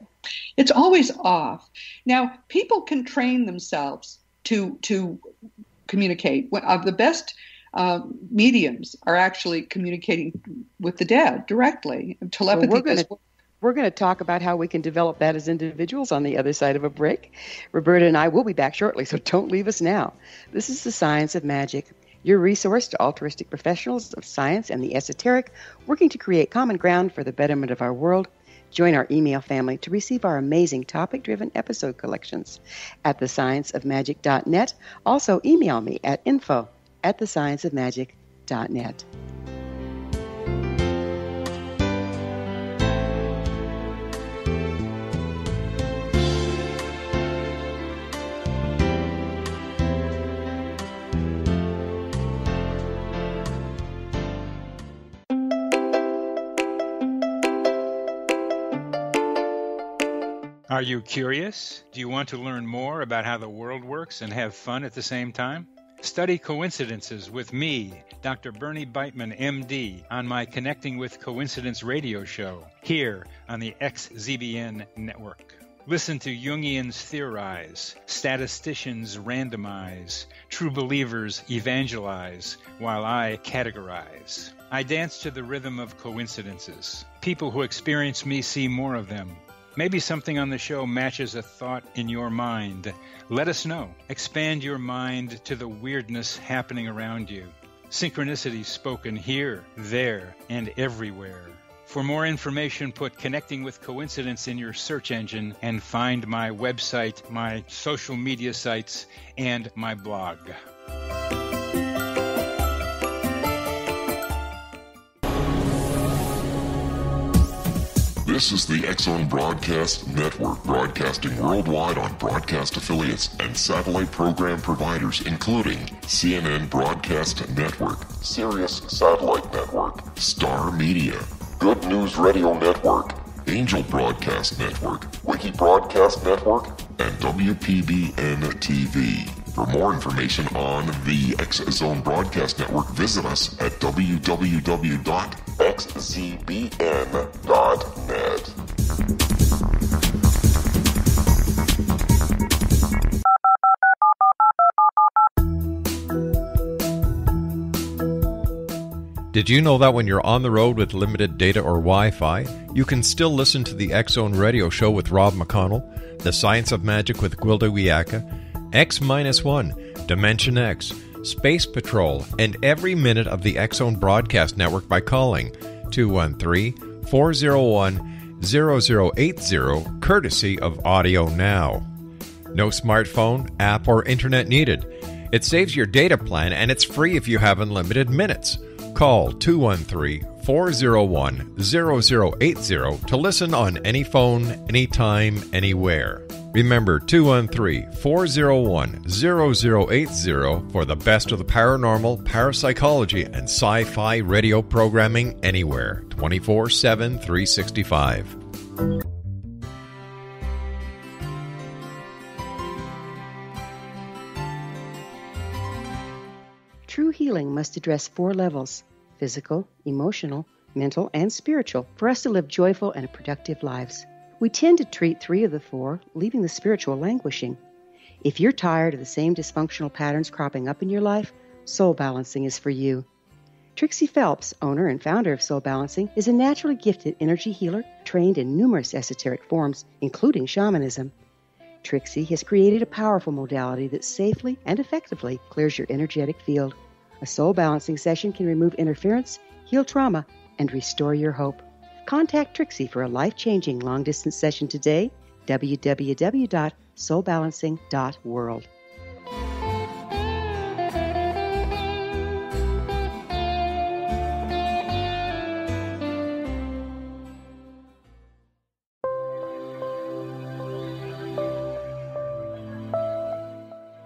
It's always off. Now, people can train themselves to communicate. The best mediums are actually communicating with the dead directly. Telepathy. We're going to talk about how we can develop that as individuals on the other side of a break. Roberta and I will be back shortly, so don't leave us now. This is The Science of Magic, your resource to altruistic professionals of science and the esoteric, working to create common ground for the betterment of our world. Join our email family to receive our amazing topic-driven episode collections at thescienceofmagic.net. Also, email me at info@thescienceofmagic.net. Are you curious? Do you want to learn more about how the world works and have fun at the same time? Study coincidences with me, Dr. Bernie Beitman, MD, on my Connecting with Coincidence radio show, here on the XZBN network. Listen to Jungians theorize, statisticians randomize, true believers evangelize, while I categorize. I dance to the rhythm of coincidences. People who experience me see more of them. Maybe something on the show matches a thought in your mind. Let us know. Expand your mind to the weirdness happening around you. Synchronicity spoken here, there, and everywhere. For more information, put Connecting with Coincidence in your search engine and find my website, my social media sites, and my blog. This is the TSOM Broadcast Network, broadcasting worldwide on broadcast affiliates and satellite program providers, including CNN Broadcast Network, Sirius Satellite Network, Star Media, Good News Radio Network, Angel Broadcast Network, Wiki Broadcast Network, and WPBN TV. For more information on the TSOM Broadcast Network, visit us at www.xzbn.net. Did you know that when you're on the road with limited data or Wi-Fi, you can still listen to the X-Zone Radio Show with Rob McConnell, The Science of Magic with Gwilda Wiyaka, X-1, Dimension X, Space Patrol, and every minute of the X-Zone Broadcast Network by calling 213-401-0080, courtesy of Audio Now. No smartphone, app, or internet needed. It saves your data plan, and it's free if you have unlimited minutes. Call 213-401-0080 to listen on any phone, anytime, anywhere. Remember 213-401-0080 for the best of the paranormal, parapsychology, and sci-fi radio programming anywhere, 24/7, 365. True healing must address 4 levels: physical, emotional, mental, and spiritual, for us to live joyful and productive lives. We tend to treat 3 of the 4, leaving the spiritual languishing. If you're tired of the same dysfunctional patterns cropping up in your life, Soul Balancing is for you. Trixie Phelps, owner and founder of Soul Balancing, is a naturally gifted energy healer trained in numerous esoteric forms, including shamanism. Trixie has created a powerful modality that safely and effectively clears your energetic field. A soul balancing session can remove interference, heal trauma, and restore your hope. Contact Trixie for a life-changing long-distance session today, www.soulbalancing.world.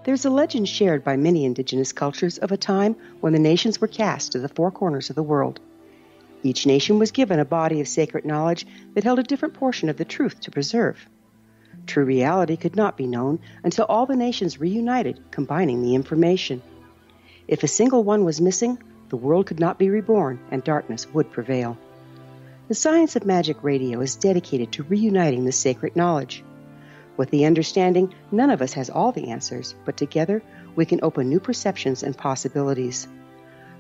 There's a legend shared by many indigenous cultures of a time when the nations were cast to the 4 corners of the world. Each nation was given a body of sacred knowledge that held a different portion of the truth to preserve. True reality could not be known until all the nations reunited, combining the information. If a single one was missing, the world could not be reborn and darkness would prevail. The Science of Magic Radio is dedicated to reuniting the sacred knowledge. With the understanding, none of us has all the answers, but together we can open new perceptions and possibilities.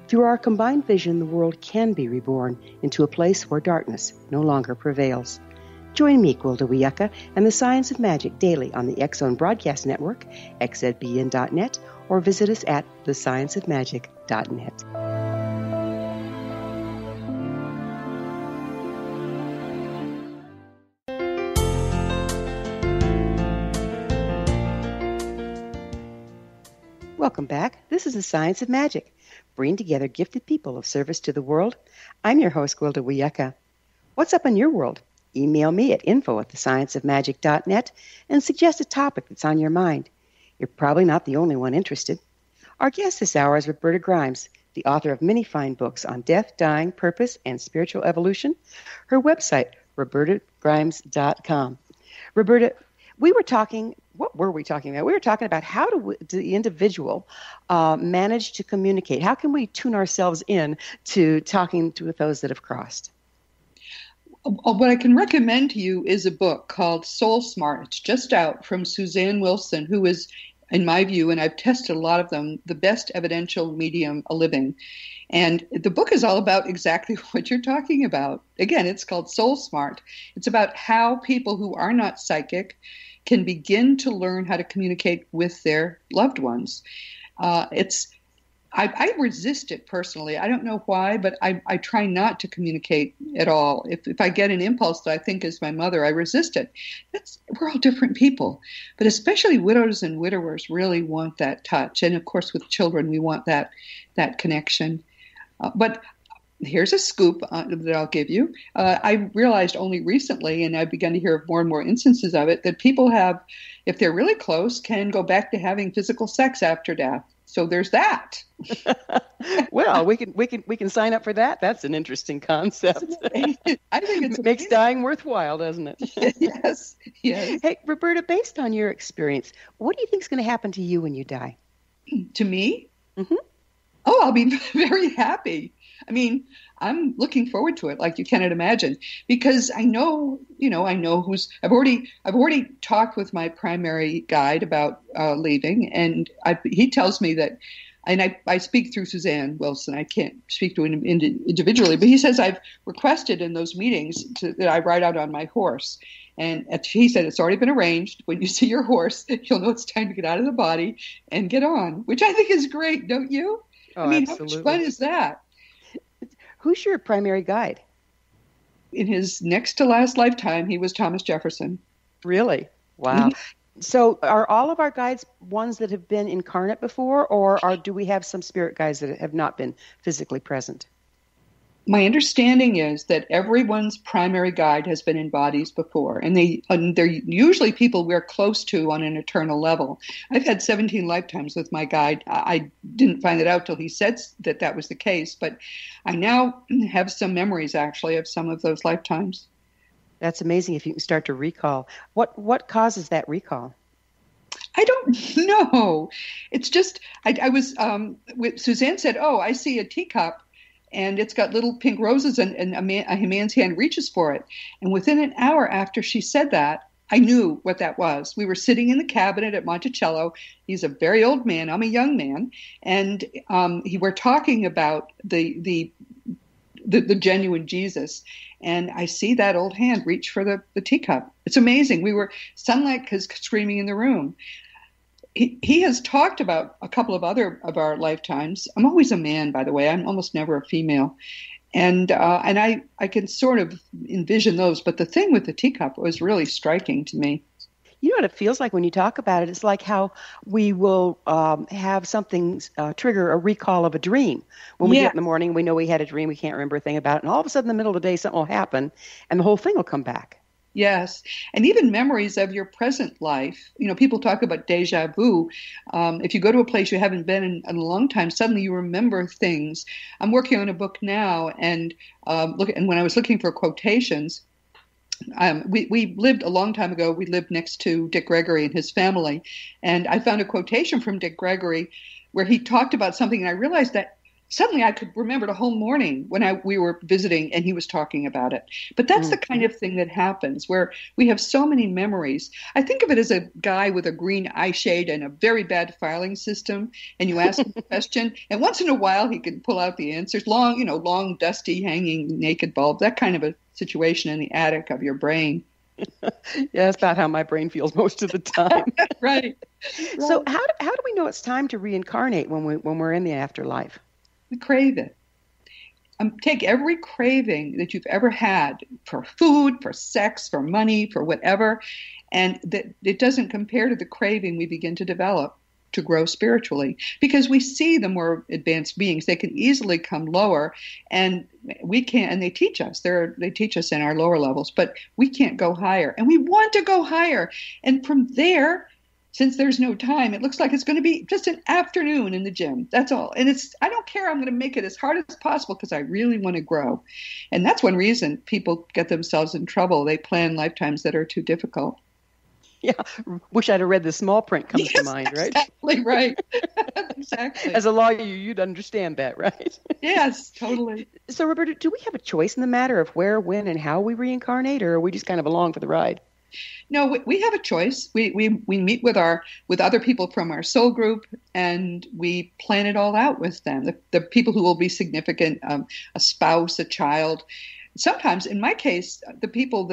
Through our combined vision, the world can be reborn into a place where darkness no longer prevails. Join me, Gwilda Wiyaka, and the Science of Magic daily on the X-Zone Broadcast Network, xzbn.net, or visit us at thescienceofmagic.net. Welcome back. This is the Science of Magic, bringing together gifted people of service to the world. I'm your host, Gwilda Wiyaka. What's up in your world? Email me at info@thescienceofmagic.net and suggest a topic that's on your mind. You're probably not the only one interested. Our guest this hour is Roberta Grimes, the author of many fine books on death, dying, purpose, and spiritual evolution. Her website, robertagrimes.com. Roberta, what were we talking about? We were talking about how do the individual manage to communicate? How can we tune ourselves in to talking with those that have crossed? What I can recommend to you is a book called Soul Smart. It's just out from Suzanne Wilson, who is, in my view, and I've tested a lot of them, the best evidential medium living. And the book is all about exactly what you're talking about. Again, it's called Soul Smart. It's about how people who are not psychic can begin to learn how to communicate with their loved ones. I resist it personally. I don't know why, but I try not to communicate at all. If I get an impulse that I think is my mother, I resist it. We're all different people, but especially widows and widowers really want that touch. And of course, with children, we want that connection. But here's a scoop that I'll give you. I realized only recently, and I've begun to hear more and more instances of it, that people have, if they're really close, can go back to having physical sex after death. So there's that. Well, we can sign up for that. That's an interesting concept. I think it makes dying worthwhile, doesn't it? Yes. Hey, Roberta, based on your experience, what do you think is going to happen to you when you die? To me? Mm-hmm. Oh, I'll be very happy. I mean, I'm looking forward to it, like you cannot imagine, because I know I've already talked with my primary guide about leaving, and he tells me that, and I speak through Suzanne Wilson. I can't speak to him individually, but he says I've requested in those meetings that I ride out on my horse. And he said it's already been arranged. When you see your horse, you'll know it's time to get out of the body and get on, which I think is great, don't you? Oh, I mean, absolutely. How much fun is that? Who's your primary guide? In his next to last lifetime, he was Thomas Jefferson. Really? Wow. Mm-hmm. So are all of our guides ones that have been incarnate before, or do we have some spirit guides that have not been physically present? My understanding is that everyone's primary guide has been in bodies before, and they're usually people we're close to on an eternal level. I've had 17 lifetimes with my guide. I didn't find it out till he said that was the case, but I now have some memories, actually, of some of those lifetimes. That's amazing if you can start to recall. What causes that recall? I don't know. It's just, I was, Suzanne said, oh, I see a teacup, and it's got little pink roses, and a man's hand reaches for it. And within an hour after she said that, I knew what that was. We were sitting in the cabinet at Monticello. He's a very old man. I'm a young man. And we're talking about the genuine Jesus. And I see that old hand reach for the teacup. It's amazing. Sunlight is screaming in the room. He has talked about a couple of other of our lifetimes. I'm always a man, by the way. I'm almost never a female. And I can sort of envision those. But the thing with the teacup was really striking to me. You know what it feels like when you talk about it? It's like how we will have something trigger a recall of a dream. When we get up in the morning, we know we had a dream, we can't remember a thing about it, and all of a sudden in the middle of the day something will happen, and the whole thing will come back. Yes. And even memories of your present life. You know, people talk about deja vu. If you go to a place you haven't been in a long time, suddenly you remember things. I'm working on a book now, and when I was looking for quotations, we lived a long time ago. We lived next to Dick Gregory and his family. And I found a quotation from Dick Gregory where he talked about something, and I realized that suddenly I could remember the whole morning when we were visiting and he was talking about it. But that's the kind of thing that happens where we have so many memories. I think of it as a guy with a green eye shade and a very bad filing system, and you ask him a question, and once in a while he can pull out the answers. Long, dusty, hanging, naked bulb, that kind of a situation in the attic of your brain. Yeah, that's about how my brain feels most of the time. Right. So how do we know it's time to reincarnate when we're in the afterlife? We crave it. Take every craving that you've ever had for food, for sex, for money, for whatever, and that it doesn't compare to the craving we begin to develop to grow spiritually. Because we see the more advanced beings, they can easily come lower, and we can't. And they teach us. They teach us in our lower levels, but we can't go higher, and we want to go higher. And from there, since there's no time, it looks like it's going to be just an afternoon in the gym. That's all. And I don't care. I'm going to make it as hard as possible because I really want to grow. And that's one reason people get themselves in trouble. They plan lifetimes that are too difficult. Yeah. Wish I'd have read the small print comes to mind, right? Exactly right. Exactly. As a lawyer, you'd understand that, right? Yes, totally. So, Roberta, do we have a choice in the matter of where, when, and how we reincarnate, or are we just kind of along for the ride? No, we have a choice. We meet with other people from our soul group, and we plan it all out with them. The people who will be significant, a spouse, a child. Sometimes, in my case, the people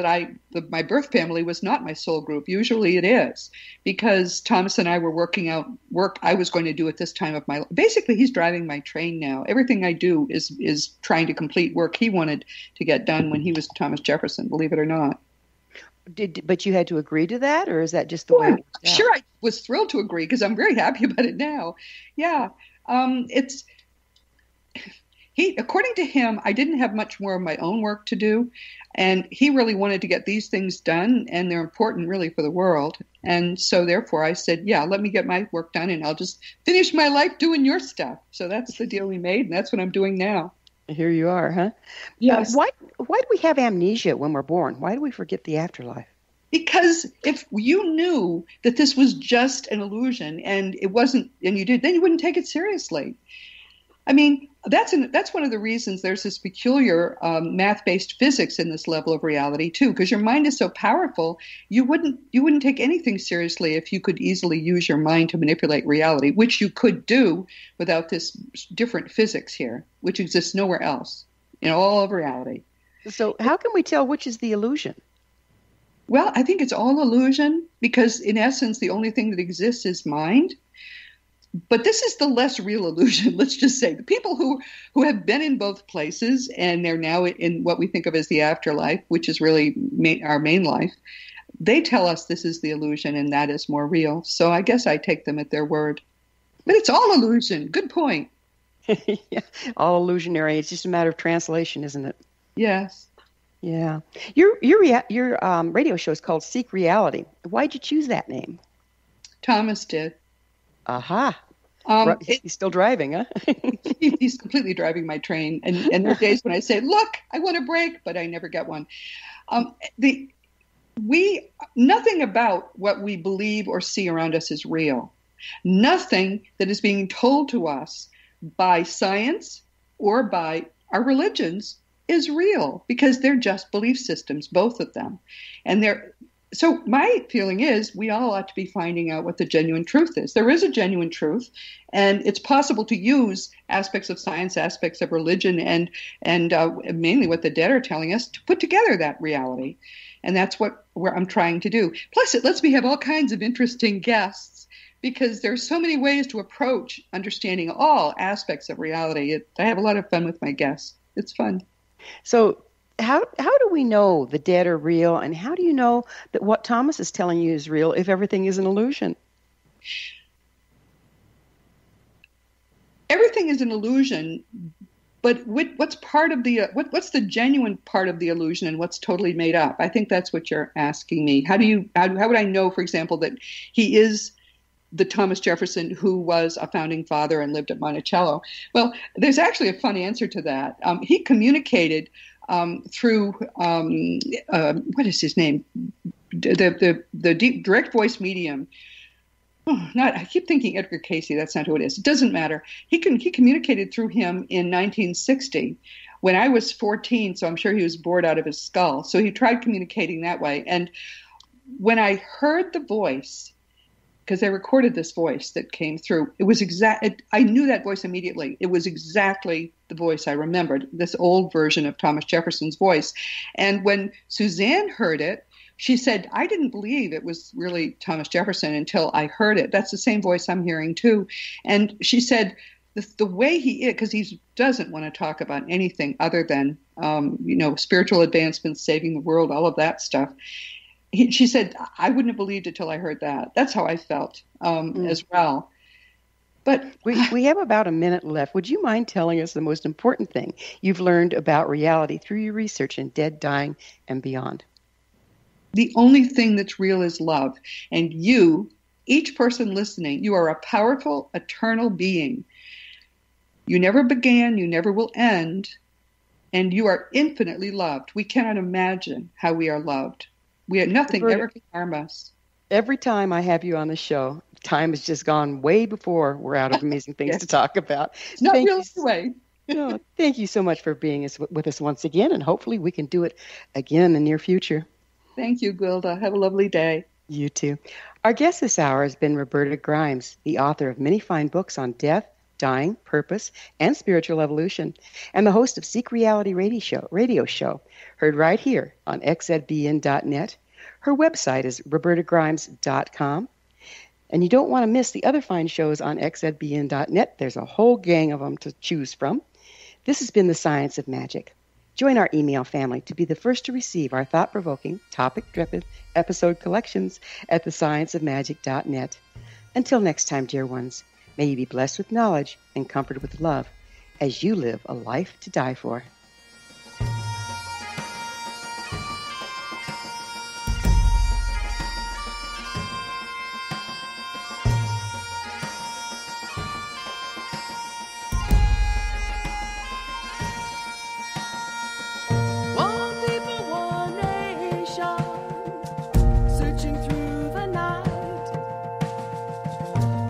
my birth family was not my soul group. Usually it is, because Thomas and I were working out work I was going to do at this time of my life. Basically, he's driving my train now. Everything I do is trying to complete work he wanted to get done when he was Thomas Jefferson, believe it or not. But you had to agree to that, or is that just the way it worked out? Sure, I was thrilled to agree because I'm very happy about it now. Yeah, according to him, I didn't have much more of my own work to do. And he really wanted to get these things done, and they're important really for the world. And so therefore I said, yeah, let me get my work done, and I'll just finish my life doing your stuff. So that's the deal we made, and that's what I'm doing now. Here you are, huh? Yes. Why do we have amnesia when we're born? Why do we forget the afterlife? Because if you knew that this was just an illusion and it wasn't, and you did, then you wouldn't take it seriously. I mean, that's one of the reasons there's this peculiar math-based physics in this level of reality too, because your mind is so powerful, you wouldn't take anything seriously if you could easily use your mind to manipulate reality, which you could do without this different physics here, which exists nowhere else in all of reality. So how can we tell which is the illusion? Well, I think it's all illusion because in essence, the only thing that exists is mind. But this is the less real illusion, let's just say. The people who have been in both places and they're now in what we think of as the afterlife, which is really our main life, they tell us this is the illusion and that is more real. So I guess I take them at their word. But it's all illusion. Good point. Yeah, all illusionary. It's just a matter of translation, isn't it? Yes. Yeah. Your radio show is called Seek Reality. Why'd you choose that name? Thomas did. Aha. He's still driving, huh? He's completely driving my train. And there are days when I say, look, I want a break, but I never get one. Nothing about what we believe or see around us is real. Nothing that is being told to us by science or by our religions is real because they're just belief systems, both of them. So my feeling is we all ought to be finding out what the genuine truth is. There is a genuine truth, and it's possible to use aspects of science, aspects of religion, and mainly what the dead are telling us to put together that reality. And that's where I'm trying to do. Plus, it lets me have all kinds of interesting guests because there's so many ways to approach understanding all aspects of reality. I have a lot of fun with my guests. It's fun. So how do we know the dead are real, and how do you know that what Thomas is telling you is real if everything is an illusion? Everything is an illusion, but what's part of the what's the genuine part of the illusion and what's totally made up? I think that's what you're asking me. How would I know, for example, that he is the Thomas Jefferson who was a founding father and lived at Monticello? Well, there's actually a fun answer to that. He communicated through what is his name? The deep direct voice medium. I keep thinking Edgar Casey. That's not who it is. It doesn't matter. He communicated through him in 1960 when I was 14. So I'm sure he was bored out of his skull. So he tried communicating that way. And when I heard the voice, because I recorded this voice that came through, it was I knew that voice immediately. It was exactly the voice I remembered, this old version of Thomas Jefferson's voice. And when Suzanne heard it, she said, I didn't believe it was really Thomas Jefferson until I heard it. That's the same voice I'm hearing too. And she said, the way he is, because he doesn't want to talk about anything other than, spiritual advancements, saving the world, all of that stuff. She said, I wouldn't have believed it till I heard that. That's how I felt as well. But we have about a minute left. Would you mind telling us the most important thing you've learned about reality through your research in dead, dying, and beyond? The only thing that's real is love. And you, each person listening, you are a powerful, eternal being. You never began, you never will end, and you are infinitely loved. We cannot imagine how we are loved. Nothing ever can harm us. Every time I have you on the show, time has just gone way before we're out of amazing things Yes. to talk about. Not really the way. No, thank you so much for being with us once again, and hopefully we can do it again in the near future. Thank you, Gwilda. Have a lovely day. You too. Our guest this hour has been Roberta Grimes, the author of many fine books on death, dying, purpose, and spiritual evolution, and the host of Seek Reality radio show, heard right here on xzbn.net. Her website is robertagrimes.com. And you don't want to miss the other fine shows on xzbn.net. There's a whole gang of them to choose from. This has been The Science of Magic. Join our email family to be the first to receive our thought-provoking, topic-driven episode collections at thescienceofmagic.net. Until next time, dear ones, may you be blessed with knowledge and comforted with love. as you live a life to die for.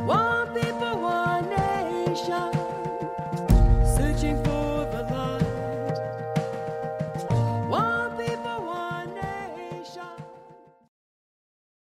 One people, one nation.